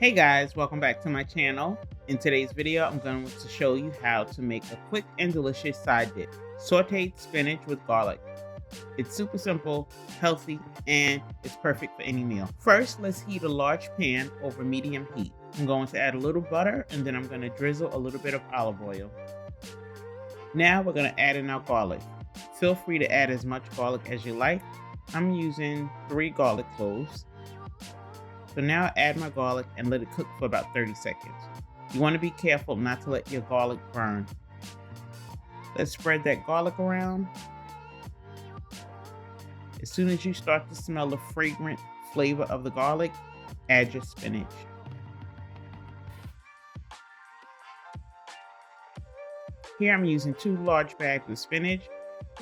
Hey guys, welcome back to my channel. In today's video, I'm going to show you how to make a quick and delicious side dip, sauteed spinach with garlic. It's super simple, healthy, and it's perfect for any meal. First, let's heat a large pan over medium heat. I'm going to add a little butter and then I'm going to drizzle a little bit of olive oil. Now we're going to add in our garlic. Feel free to add as much garlic as you like. I'm using 3 garlic cloves. So now add my garlic and let it cook for about 30 seconds. You want to be careful not to let your garlic burn. Let's spread that garlic around. As soon as you start to smell the fragrant flavor of the garlic, add your spinach. Here I'm using 2 large bags of spinach,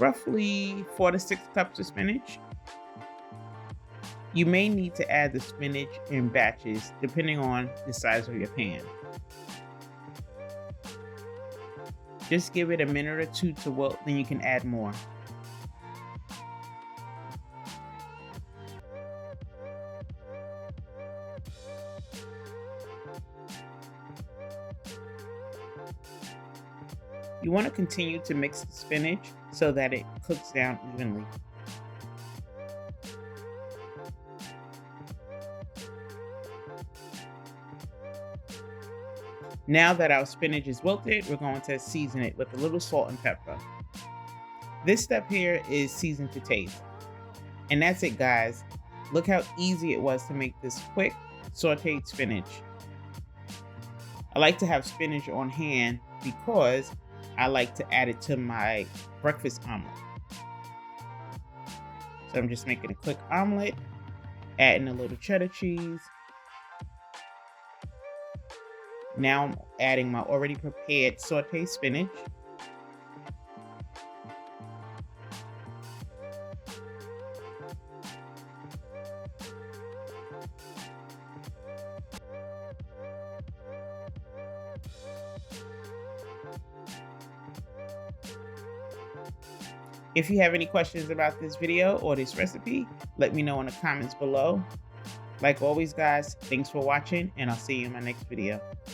roughly 4 to 6 cups of spinach. You may need to add the spinach in batches depending on the size of your pan. Just give it a minute or 2 to wilt, then you can add more. You want to continue to mix the spinach so that it cooks down evenly. Now that our spinach is wilted, we're going to season it with a little salt and pepper. This step here is seasoned to taste. And that's it, guys. Look how easy it was to make this quick sauteed spinach. I like to have spinach on hand because I like to add it to my breakfast omelet. So I'm just making a quick omelet, adding a little cheddar cheese. Now I'm adding my already prepared sauteed spinach. If you have any questions about this video or this recipe, let me know in the comments below. Like always, guys, thanks for watching, and I'll see you in my next video.